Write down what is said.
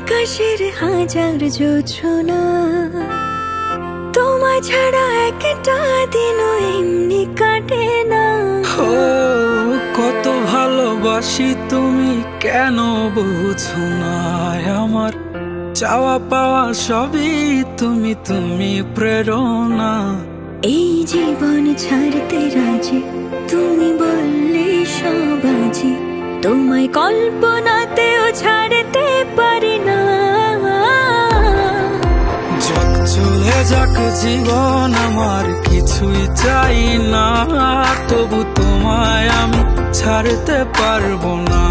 আকাশের হাজার জোছনা, তোমায় ছাড়া একটা দিনও এমনি কাটে না। ও কত ভালোবাসি তুমি কেন বুঝো না, আমার চাওয়া পাওয়া সবই তুমি, তুমি প্রেরণা। এই জীবন ছাড়তে রাজি, তুমি বললে সব আজি, তোমায় কল্পনাতেও ছাড়তে পারি না। যাক চলে যাক জীবন আমার কিছুই চাই না, তবু তোমায় আমি ছাড়তে পারবো না।